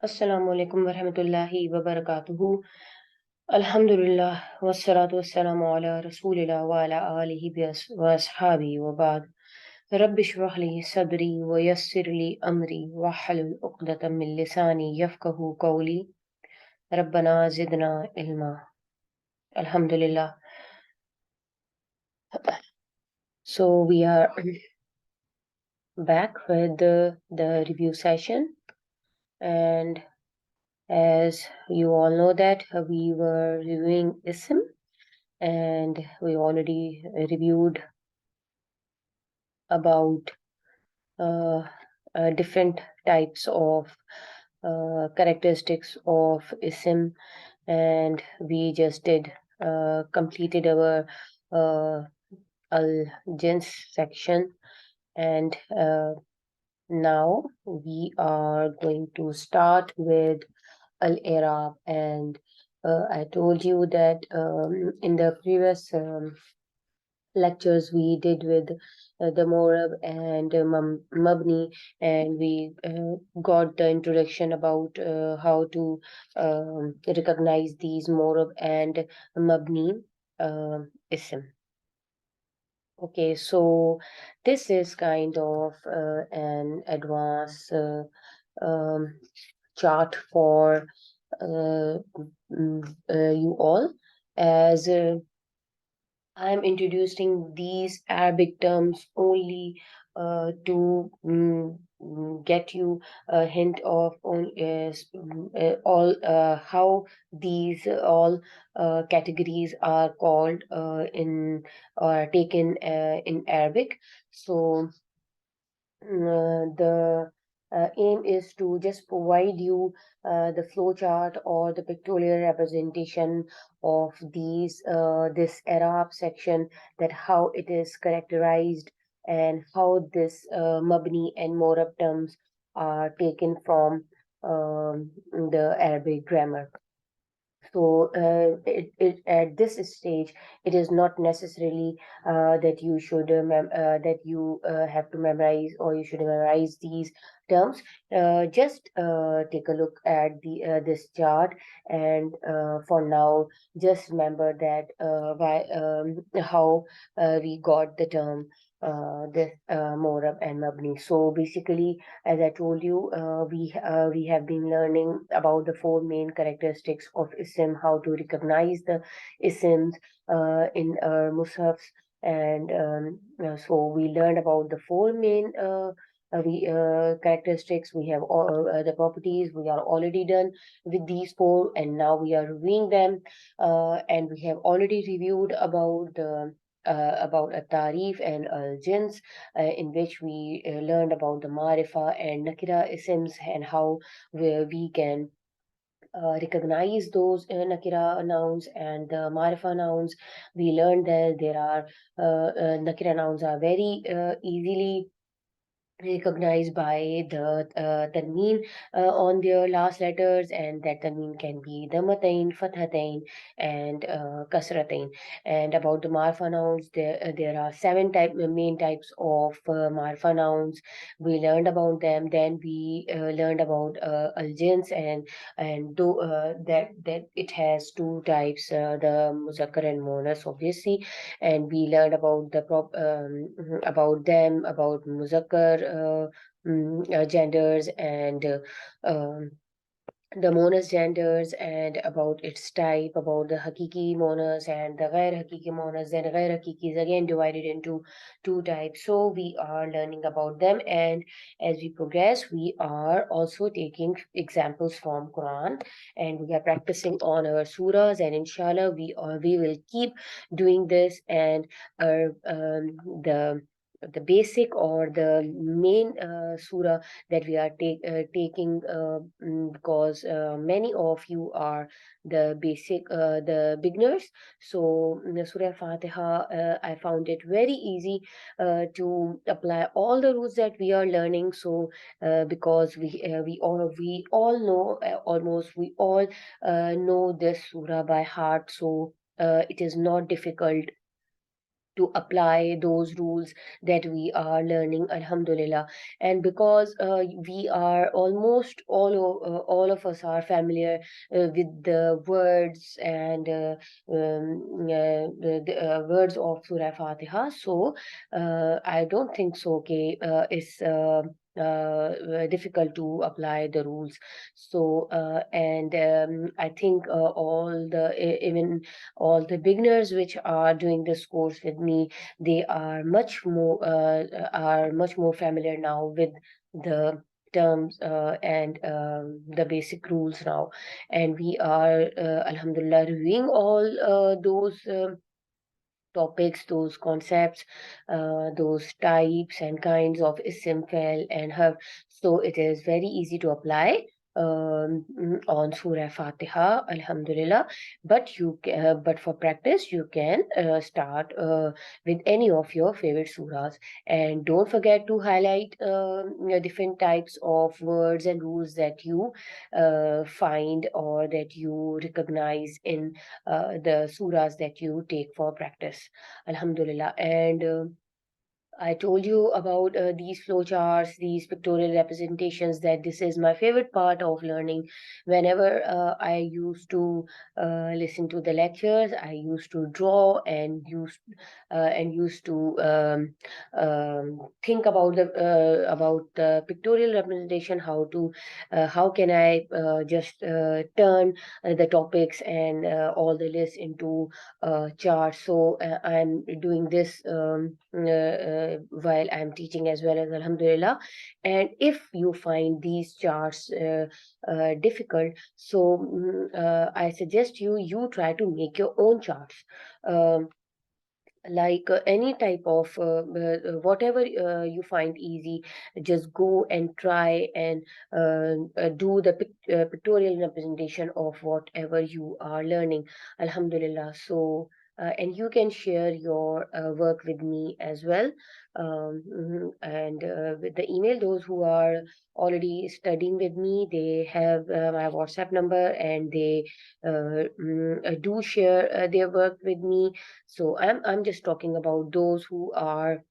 Assalamu alaikum warahmatullahi wabarakatuhu. Alhamdulillah wassalatu wassalamu ala rasulillah wa ala alihi wa ashabi wa ba'd. Rabbi shrah li sadri wa yassir li amri wa halul uqdatan min lisani yafqahu qawli. Rabbana zidna ilma. Alhamdulillah. So we are back with the review session, and as you all know that we were reviewing ism, and we already reviewed about uh, different types of characteristics of ism, and we just did completed our uh, al jins section, and now we are going to start with al Arab. And I told you that in the previous lectures we did with the Morab and Mabni, and we got the introduction about how to recognize these Morab and Mabni ism. Okay, so this is kind of an advanced um, chart for you all, as I'm introducing these Arabic terms only to get you a hint of all how these all categories are called in or taken in Arabic. So the aim is to just provide you the flowchart or the pictorial representation of this Arab section, that how it is characterized and how this Mabni and Morab terms are taken from the Arabic grammar. So at this stage, it is not necessarily that you should that you have to memorize, or you should memorize these terms. Just take a look at the this chart, and for now, just remember that how we got the term this Morab and Mabni. So basically, as I told you, we have been learning about the four main characteristics of ism, how to recognize the isms in mushafs, and so we learned about the four main characteristics. We have all the properties. We are already done with these four, and now we are reviewing them. And we have already reviewed about a tarif and al-jins, in which we learned about the marifa and nakira isms, and how we can recognize those nakira nouns and the marifa nouns. We learned that there are nakira nouns are very easily recognized by the tanween on their last letters, and that tanween can be damatain, fathatain, and kasratain. And about the marfa nouns, there are main types of marfa nouns. We learned about them. Then we learned about al-jins, and that it has two types, the muzakkar and monas, obviously. And we learned about about them, about muzakkar genders, and the monas genders, and about its type, about the hakiki monas and the ghair hakiki monas. Then ghair hakiki is again divided into two types. So we are learning about them, and as we progress, we are also taking examples from Quran, and we are practicing on our surahs, and inshallah we will keep doing this. And the basic or the main surah that we are taking, because many of you are the beginners. So the Surah Fatiha, I found it very easy to apply all the rules that we are learning. So because we all know, almost we all know this surah by heart, so it is not difficult to apply those rules that we are learning, alhamdulillah. And because we are almost all of us are familiar with the words and the words of Surah Fatiha, so I don't think so okay it's difficult to apply the rules. So and I think even all the beginners which are doing this course with me, they are much more familiar now with the terms and the basic rules now. And we are alhamdulillah reviewing all those topics, those concepts, those types and kinds of isim, fail, and harf. So it is very easy to apply on Surah Fatiha, alhamdulillah. But for practice, you can start with any of your favorite surahs. And don't forget to highlight different types of words and rules that you find or that you recognize in the surahs that you take for practice. Alhamdulillah. And I told you about these flowcharts, these pictorial representations, that this is my favorite part of learning. Whenever I used to listen to the lectures, I used to draw and used to think about the pictorial representation, how can I just turn the topics and all the lists into charts. So I'm doing this while I'm teaching as well, as alhamdulillah. And if you find these charts difficult, so I suggest you try to make your own charts. Um like any type of whatever you find easy, just go and try and do the pictorial representation of whatever you are learning, alhamdulillah. So and you can share your work with me as well. And with the email, those who are already studying with me, they have my WhatsApp number, and they do share their work with me. So I'm just talking about those who are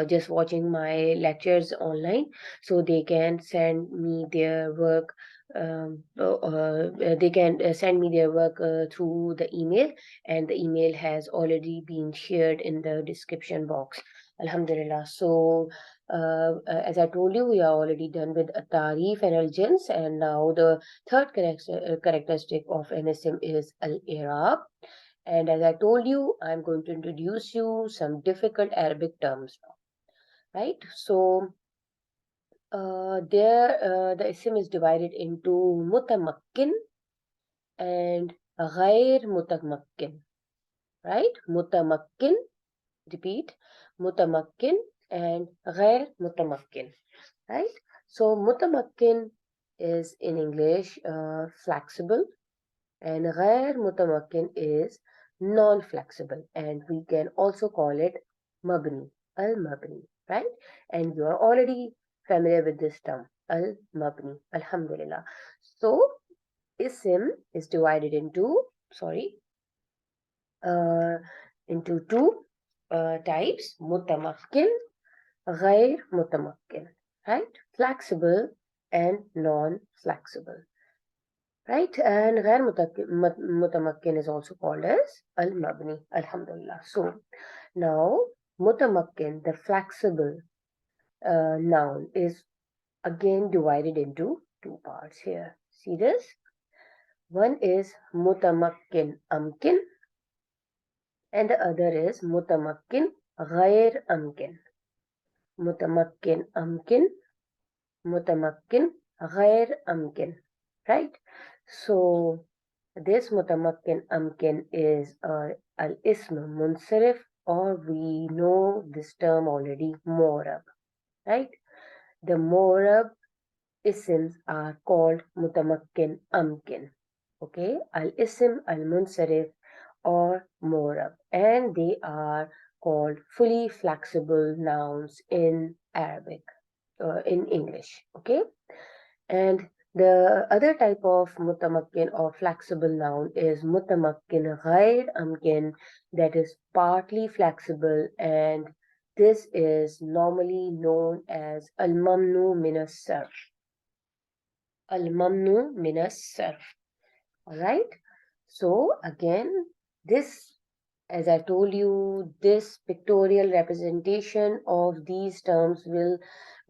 just watching my lectures online, so they can send me their work. They can send me their work through the email, and the email has already been shared in the description box. Alhamdulillah. So as I told you, we are already done with Tarif and Al-Jins, and now the third characteristic of NSM is Al-Irab. And as I told you, I'm going to introduce you some difficult Arabic terms now, right? So the isim is divided into mutamakkin and ghair mutamakkin, right? Mutamakkin, repeat, mutamakkin and ghair mutamakkin, right? So mutamakkin is in English flexible, and ghair mutamakkin is non-flexible, and we can also call it mabni, al-mabni, right? And you are already familiar with this term, al-mabni, alhamdulillah. So isim is divided uh, into two types, mutamakkin, ghair mutamakkin, right? Flexible and non-flexible. Right, and غير متمكن is also called as al-mabni, alhamdulillah. So now mutamakkin, the flexible noun, is again divided into two parts here. See this? One is mutamakkin amkin, and the other is mutamakkin ghair amkin. Mutamakkin amkin, mutamakkin ghair amkin, right? So this mutamakkin amkin is al-ism munsarif, or we know this term already, morab, right? The morab isms are called mutamakkin amkin, okay? Al-ism al-munsarif or morab, and they are called fully flexible nouns in Arabic, in English, okay? And The other type of mutamakkin or flexible noun is mutamakkin ghair amkin, that is partly flexible, and this is normally known as al-mamnu min as-sarf. Al-mamnu min as-sarf. All right. So again, this, as I told you, this pictorial representation of these terms will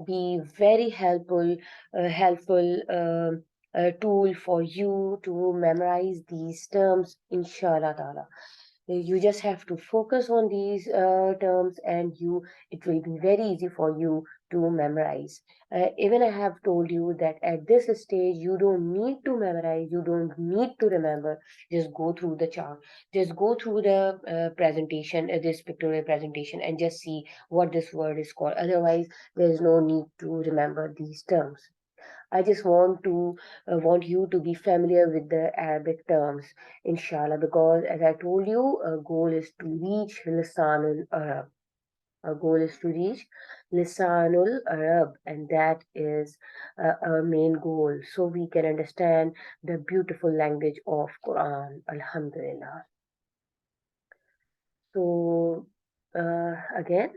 be very helpful tool for you to memorize these terms, inshallah ta'ala. You just have to focus on these terms, and it will be very easy for you to memorize. Even I have told you that at this stage you don't need to memorize, you don't need to remember. Just go through the chart, just go through the presentation, this pictorial presentation, and just see what this word is called. Otherwise, there is no need to remember these terms. I just want you to be familiar with the Arabic terms, inshallah, because as I told you, a goal is to reach Lisanul Arab. Our goal is to reach Lisanul Arab, and that is our main goal, so we can understand the beautiful language of Quran. Alhamdulillah. So again,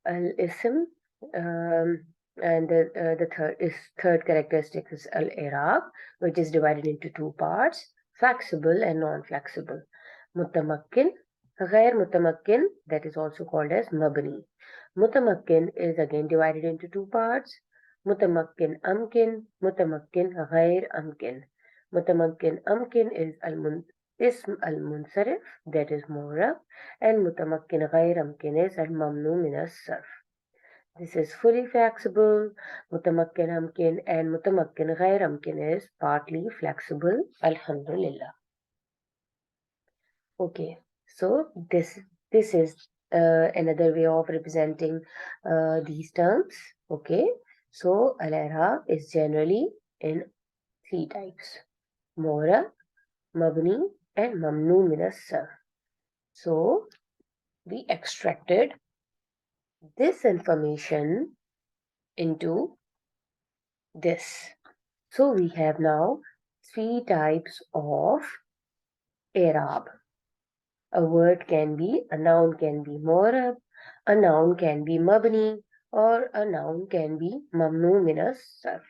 al-ism, um, and the third characteristic is al-i'rab, which is divided into two parts: flexible and non-flexible. Mutamakkin, ghair mutamakkin, that is also called as mabni. Mutamakkin is again divided into two parts: mutamakkin amkin, mutamakkin ghair amkin. Mutamakkin amkin is ism al-munsarif, that is murab, and mutamakkin ghair amkin is al-mamnu min as-sarf. This is fully flexible. Mutamakkin amkin and mutamakkin ghair amkin is partly flexible. Alhamdulillah. Okay, so this is another way of representing these terms. Okay, so al-i'rab is generally in three types: murab, mabni, and mamnu min as-sarf. So we extracted this information into this. So we have now three types of i'rab. A word can be, a noun can be mu'rab, a noun can be mabni, or a noun can be mamnu min as-sarf.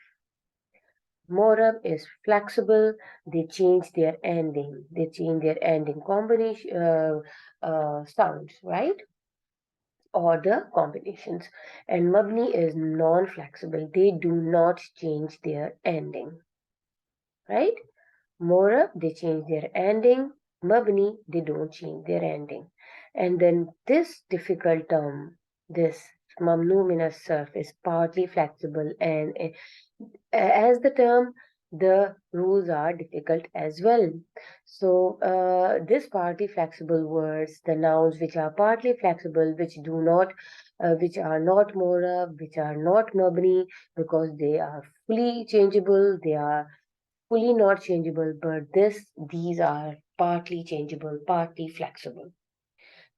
Mu'rab is flexible. They change their ending. They change their ending combination sounds, right? Or the combinations. And mabni is non-flexible. They do not change their ending, right? Murab, they change their ending. Mabni, they don't change their ending. And then this difficult term, this mamnu min as-sarf, is partly flexible, and as the term, the rules are difficult as well. So this partly flexible words, the nouns which are partly flexible, which are not murab, which are not mabni, because they are fully changeable, they are fully not changeable, but these are partly changeable, partly flexible.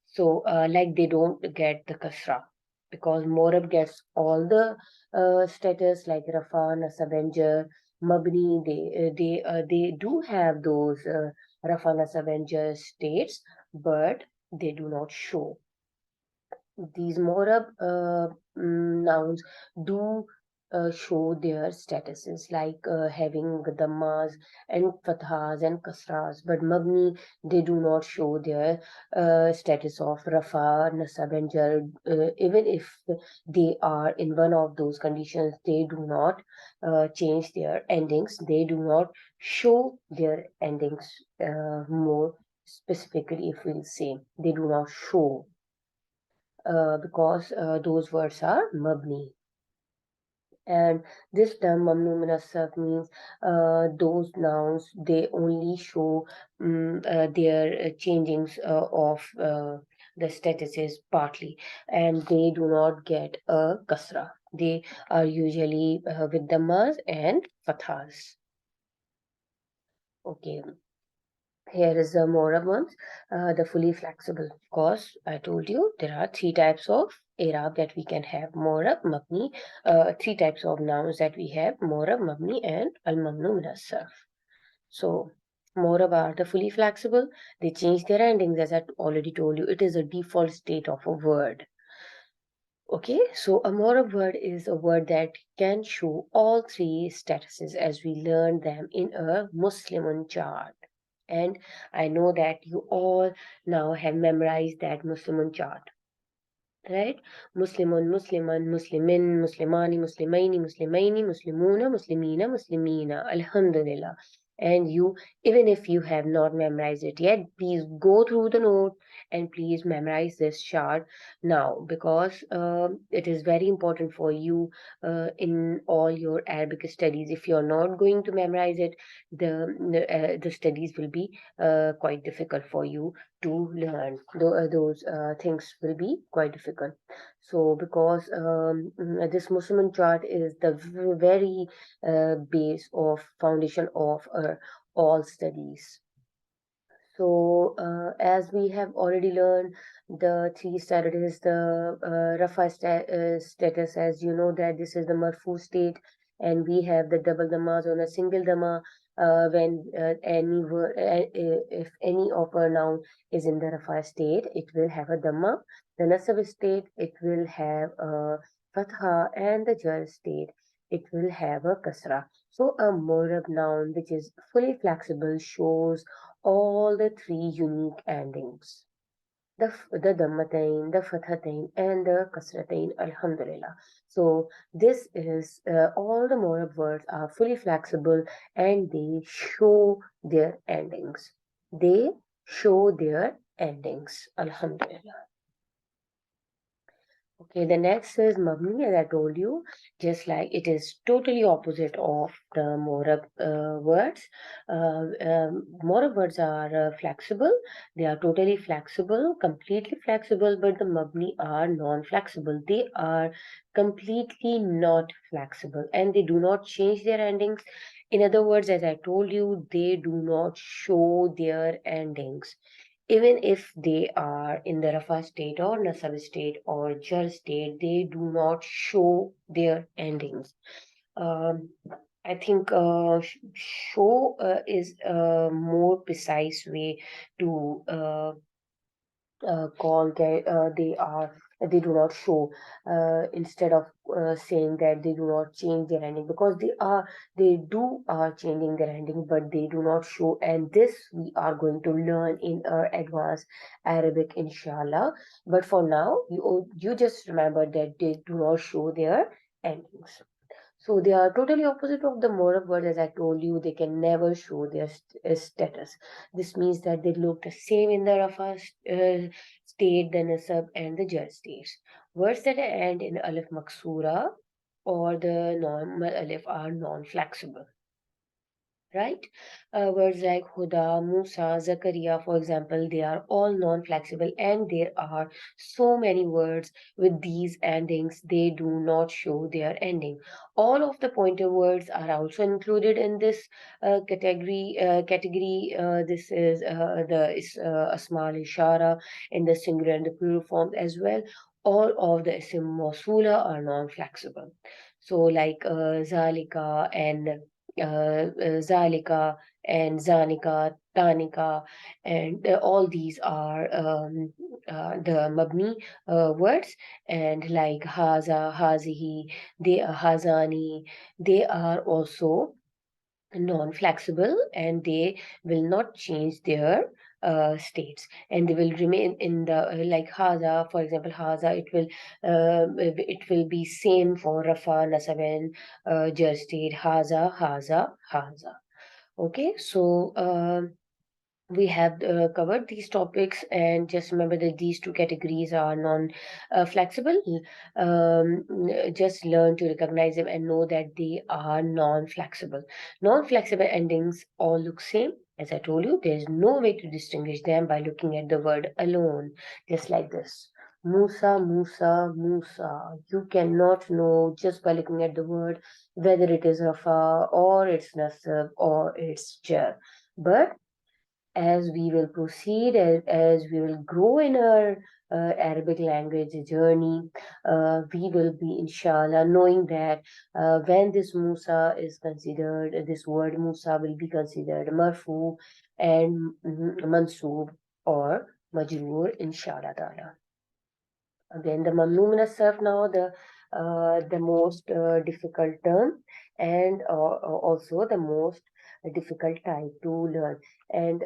So like they don't get the kasra, because Morab gets all the status like Rafa, Nasabenja, Mabni. They do have those Rafa, Nasabenja states, but they do not show. These Morab nouns do show their statuses, like having dhammas and fathas and kasras, but mabni, they do not show their status of rafa, nasab and jar. Even if they are in one of those conditions, they do not change their endings. They do not show their endings more specifically, if we'll say. They do not show because those words are mabni. And this term mamnu min as-sarf means those nouns, they only show their changings of the statuses partly, and they do not get a kasra. They are usually with dhammas and fathas. Okay, Here is the Morab ones, the fully flexible. Of course, I told you there are three types of Arab that we can have: Morab, Mabni, three types of nouns that we have: Morab, Mabni, and Al Mamnu min as-Sarf. So, Morab are the fully flexible. They change their endings, as I already told you. It is a default state of a word. Okay, so a Morab word is a word that can show all three statuses as we learn them in a Muslimun chart. And I know that you all now have memorized that Muslimun chart, right? Muslimun, Musliman, Muslimin, Muslimani, Muslimaini, Muslimaini, Muslimuna, Muslimina, Muslimina. Alhamdulillah. And you, even if you have not memorized it yet, please go through the note and please memorize this chart now, because it is very important for you in all your Arabic studies. If you're not going to memorize it, the studies will be quite difficult for you to learn. Those things will be quite difficult. So, because this Muslim chart is the very base of foundation of all studies. So, as we have already learned, the three status, the status, as you know, that this is the marfu state, and we have the double dhammas on a single dhamma. When any word, if any of a noun is in the rafa state, it will have a dhamma. The nasab state, it will have a fatha, and the jar state, it will have a kasra. So, a morab noun, which is fully flexible, shows all the three unique endings: the Dhammatain, the Fathatain, and the Kasratain. Alhamdulillah. So this is all the Morab words are fully flexible and they show their endings. They show their endings. Alhamdulillah. Okay, the next is Mabni, as I told you, just like it is totally opposite of the Morab words. Morab words are flexible, they are totally flexible, completely flexible, but the Mabni are non-flexible. They are completely not flexible and they do not change their endings. In other words, as I told you, they do not show their endings even if they are in the Rafa state or Nasab state or Jar state, they do not show their endings. Um, I think show is a more precise way to call that they do not show instead of saying that they do not change their ending, because they do are changing their ending but they do not show, and this we are going to learn in our advanced Arabic inshallah. But for now, you just remember that they do not show their endings. So they are totally opposite of the Morab word. As I told you, they can never show their status. This means that they look the same in the Rafa state, the Nasab, and the Jar states. Words that end in Alif Maksura or the normal Alif are non-flexible, right? Words like Huda, Musa, Zakaria, for example, they are all non-flexible, and there are so many words with these endings, they do not show their ending. All of the pointer words are also included in this category. This is Asma al-Ishara in the singular and the plural forms as well. All of the Isim Mawsula are non-flexible. So like Zalika and Zalika and Zanika, Tanika, and all these are the Mabni words, and like Haza, Hazihi, they are Hazani, they are also non-flexible and they will not change their states, and they will remain in the like Haza, for example, Haza, it will be same for Rafa, Nasab, and Jar state. Haza, Haza, Haza. Okay, so we have covered these topics, and just remember that these two categories are non-flexible. Just learn to recognize them and know that they are non-flexible. Non-flexible endings all look same. As I told you, there is no way to distinguish them by looking at the word alone, just like this. Musa, Musa, Musa. You cannot know just by looking at the word whether it is Rafa or it's Nasab or it's Jar. But as we will proceed, as we will grow in our Arabic language journey, we will be, inshallah, knowing that when this Musa is considered, this word Musa will be considered marfu and mansoob or majroor, inshallah ta'ala. Again, the mamnu min as-sarf now, the most difficult term, and also the most difficult type to learn. And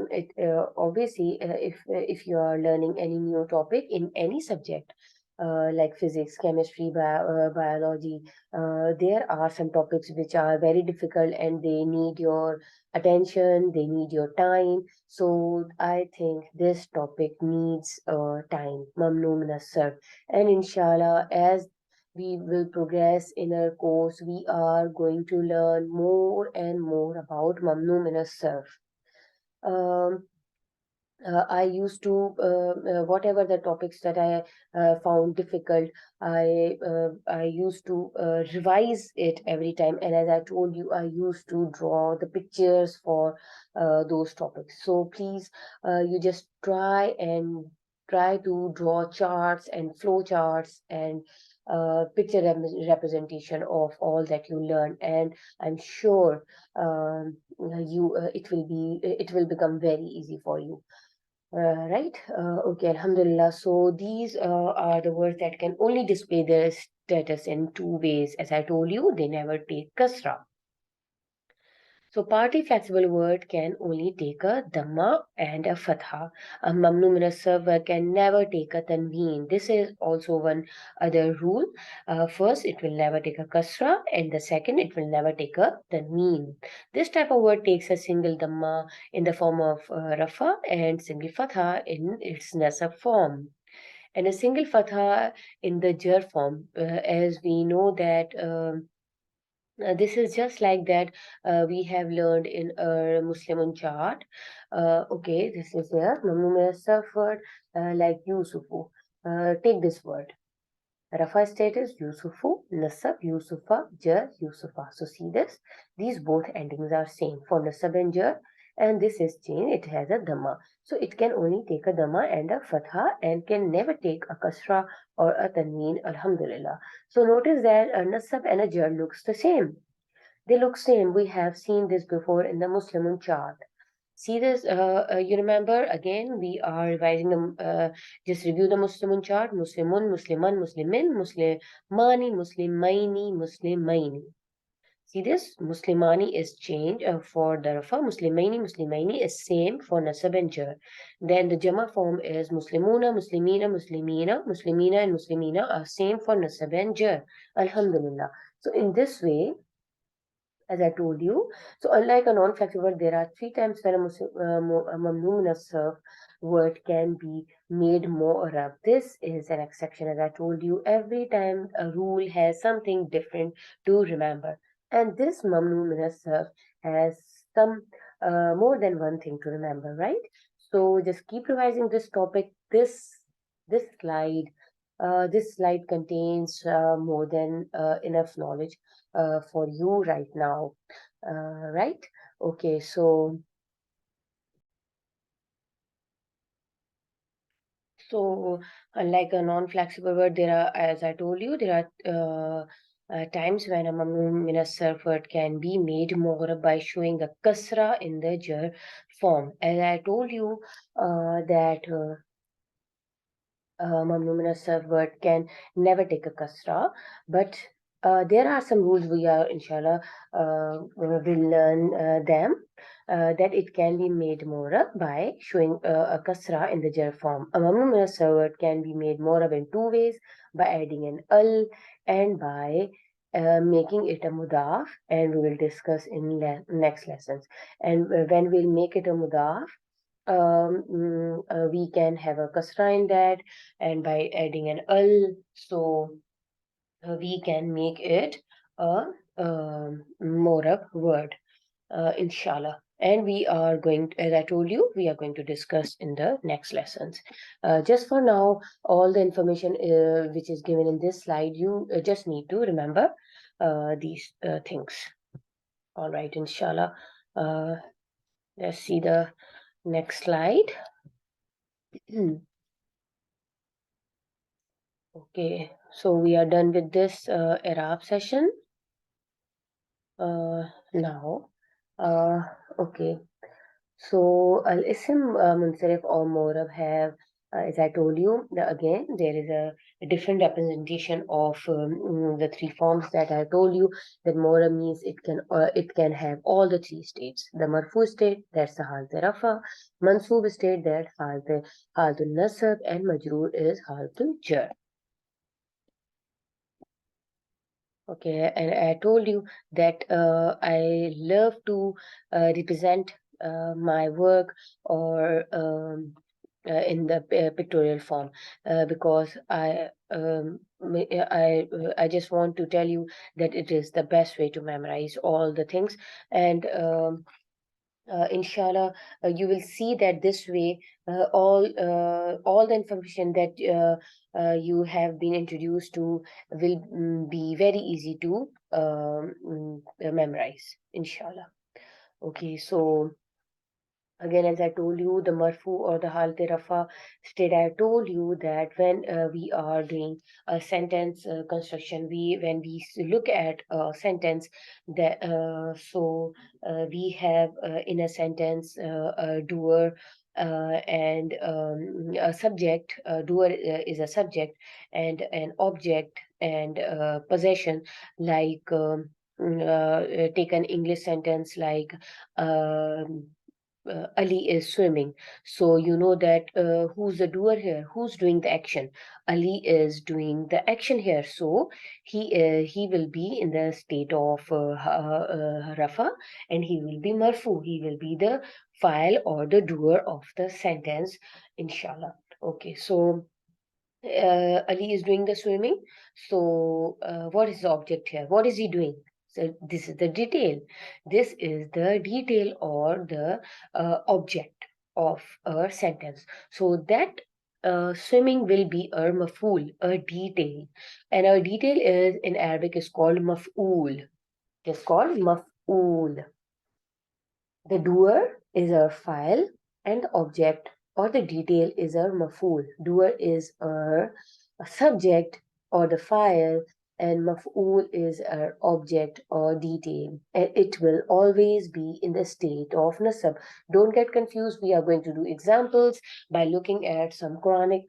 it obviously, if you are learning any new topic in any subject, like physics, chemistry, biology, there are some topics which are very difficult and they need your attention, they need your time. So I think this topic needs time, mamnu min as-sarf. And inshallah, as we will progress in our course, we are going to learn more and more about mamnu min as-sarf. Um, I used to, whatever the topics that I found difficult, I used to revise it every time. And as I told you, I used to draw the pictures for those topics. So please, you just try to draw charts and flow charts and picture representation of all that you learn. And I'm sure it will become very easy for you. Right? Okay, Alhamdulillah. So these are the words that can only display their status in two ways. As I told you, they never take kasra. So partly flexible word can only take a dhamma and a fatha. A mamnu min as-sarf word can never take a tanween. This is also one other rule. First, it will never take a kasra, and the second, it will never take a tanween. This type of word takes a single dhamma in the form of rafa and single fatha in its nasab form. And a single fatha in the jar form, as we know that. This is just like that we have learned in our Muslimun chart. Okay, this is there. Mamnu Muyassar word like Yusufu. Take this word. Rafa status Yusufu, Nasab, Yusufa, Jar, Yusufa. So see this. These both endings are same for Nasab and Jar, and this is changed. It has a Dhamma. So it can only take a Dhamma and a Fatha and can never take a Kasra or a Tanween. Alhamdulillah. So notice that a Nasab and a Jar looks the same. They look same. We have seen this before in the Muslimun chart. See this, you remember, again, we are revising the, just review the Muslimun chart. Muslimun, Musliman, Muslimin, Muslimani, Muslimaini, Muslimaini. See this, Muslimani is changed for the Rafa. Muslimaini, Muslimaini is same for Nasab and Jar. Then the Jama form is Muslimuna, Muslimina, Muslimina, Muslimina and Muslimina are same for Nasab and Jar. Alhamdulillah. So in this way, as I told you. So unlike a non-flexible, there are three times when a mamnu min as-sarf word can be made mu'rab. This is an exception, as I told you. Every time a rule has something different to remember, and this mamnu min as-sarf has some more than one thing to remember, right? So just keep revising this topic. This slide contains more than enough knowledge for you right now, right? Okay, so unlike a non-flexible word, there are, as I told you, there are times when a mamnu min as-sarf word can be made more by showing a kasra in the jar form. As I told you that mamnu min as-sarf word can never take a kasra, but there are some rules we are, inshallah, will learn them. That it can be made more by showing a kasra in the jar form. A mamnu min as-sarf word can be made more in two ways, by adding an al and by making it a mudaf, and we will discuss in next lessons. And when we'll make it a mudaf, we can have a kasra in that, and by adding an al, so we can make it a morab word, inshallah. And we are going, as I told you, we are going to discuss in the next lessons. Just for now, all the information which is given in this slide, you just need to remember these things. All right, inshallah. Let's see the next slide. Okay, so we are done with this Arab session. Now, okay. So Al-Ism Munsarif or Morab have, as I told you, again, there is a different representation of the three forms that I told you. That Morab means it can have all the three states. The Marfu state, that's the Halte Rafa. Mansoob state, that Haltul Nasab, and Majroor is Haltul Jar. Okay, and I told you that I love to represent my work or in the pictorial form because I just want to tell you that it is the best way to memorize all the things, and inshallah, you will see that this way all the information that you have been introduced to will be very easy to memorize, inshallah. Okay, so again, as I told you, the marfu or the halte rafa state, I told you that when we are doing a sentence construction, when we look at a sentence, that we have in a sentence a doer and a subject. Doer is a subject and an object and possession. Like take an English sentence like. Ali is swimming. So you know that who's the doer here? Who's doing the action? Ali is doing the action here. So he will be in the state of Rafa, and he will be Marfu. He will be the file or the doer of the sentence, inshallah. Okay, so Ali is doing the swimming. So, what is the object here? What is he doing? So, this is the detail. This is the detail or the object of a sentence. So, that swimming will be a maf'ul, a detail. And a detail is in Arabic is called maf'ul. It is called maf'ul. The doer is a file and the object or the detail is a maf'ul. Doer is a subject or the file, and maf'ul is an object or detail. And it will always be in the state of nasab. Don't get confused. We are going to do examples by looking at some Quranic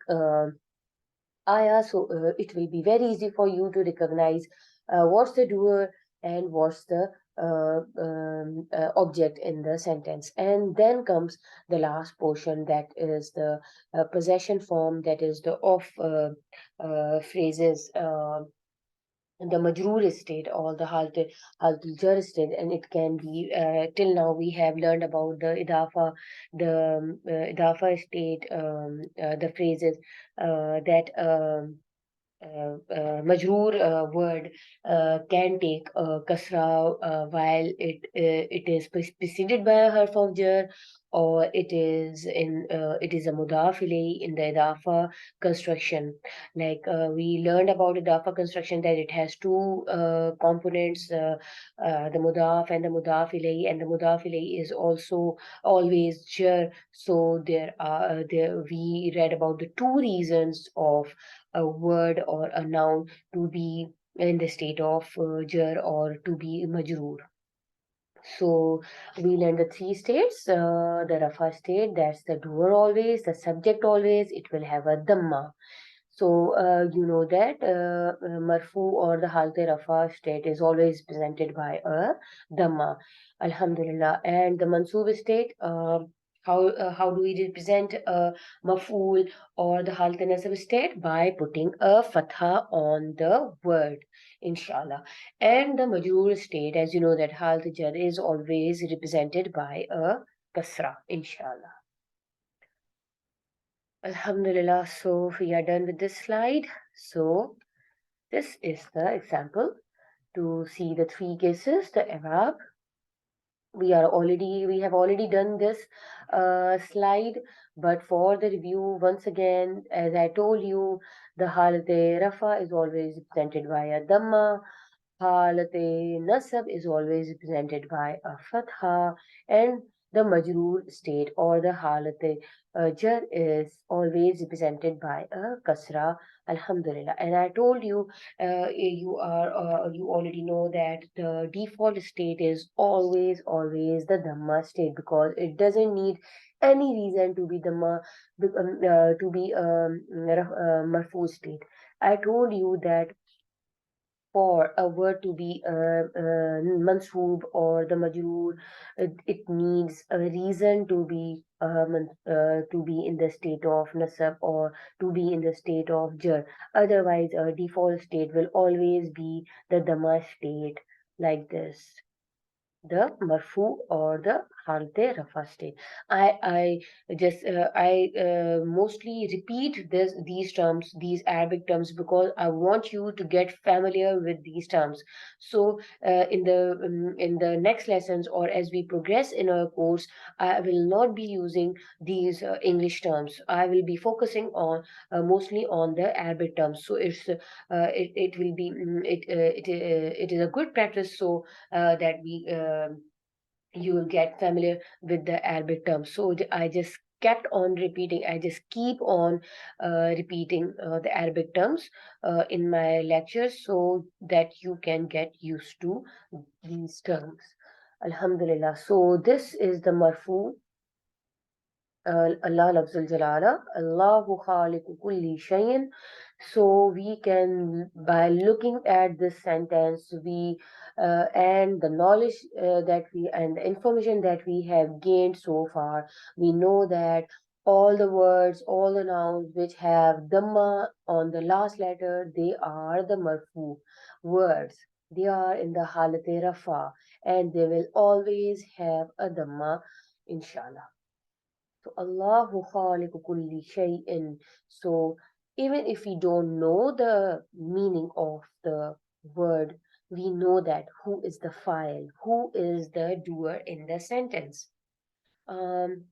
ayah. So it will be very easy for you to recognize what's the doer and what's the object in the sentence. And then comes the last portion, that is the possession form, that is the of phrases. The majroor state or the haltul jar state, and it can be till now we have learned about the idafa state, the phrases that majroor word can take kasra while it is preceded by a harf of jar, or it is a mudaf ilayhi in the idafa construction. Like we learned about idafa construction, that it has two components, the mudaf and the mudaf ilayhi, and the mudaf ilayhi is also always jar. So there we read about the two reasons of a word or a noun to be in the state of jar or to be majroor. So we learned the three states. The rafa state, that's the doer always, the subject always, it will have a dhamma. So you know that marfu or the halte rafa state is always presented by a dhamma. Alhamdulillah. And the mansoob state, how do we represent maf'ul or the halte nasab state? By putting a fatha on the word, inshallah. And the majroor state, as you know, that halt jar is always represented by a kasra, inshallah. Alhamdulillah. So we are done with this slide. So this is the example to see the three cases, the Arab. We have already done this slide, but for the review, once again, as I told you, the halate rafa is always represented by a dhamma, halate nasab is always represented by a fatha, and the majroor state or the halat jar is always represented by a kasra. Alhamdulillah. And I told you, you already know that the default state is always the dhamma state, because it doesn't need any reason to be dhamma, to be marfu state. I told you that for a word to be mansoob or the majroor, it needs a reason to be to be in the state of nasab or to be in the state of jar. Otherwise, a default state will always be the dhamma state, like this, the marfu or the halte rafa state. I mostly repeat these terms, these Arabic terms, because I want you to get familiar with these terms. So in the next lessons, or as we progress in our course, I will not be using these English terms. I will be focusing on mostly on the Arabic terms. So it will be it is a good practice, so that we you will get familiar with the Arabic terms. So I just kept on repeating. I just keep on repeating the Arabic terms in my lectures, so that you can get used to these terms. Alhamdulillah. So this is the marfu. Allah Lafzul Jalala, Allahu Khaliqu Kulli Shayin. So we can, by looking at this sentence, we and the knowledge that we and the information that we have gained so far, we know that all the words, all the nouns which have dhamma on the last letter, they are the marfu words. They are in the halate rafa, and they will always have a dhamma, inshallah. So Allahu khaliqu kulli shay'in. So even if we don't know the meaning of the word, we know that who is the file, who is the doer in the sentence. Um,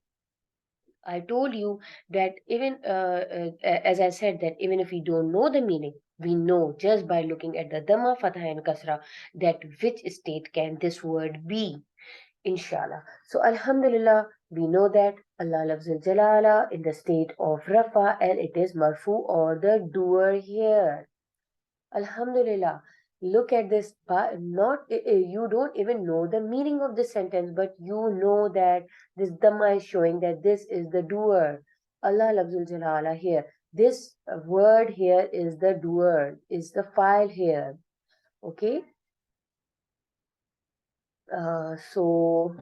I told you that even as I said, that even if we don't know the meaning, we know just by looking at the dhamma, fatha, and kasra, that which state can this word be. Inshallah. So Alhamdulillah, we know that Allah Lafzul Jalala in the state of Rafa, and it is Marfu or the doer here. Alhamdulillah. Look at this. Not you don't even know the meaning of this sentence, but you know that this Dhamma is showing that this is the doer. Allah Lafzul Jalala here. This word here is the doer, is the file here. Okay. So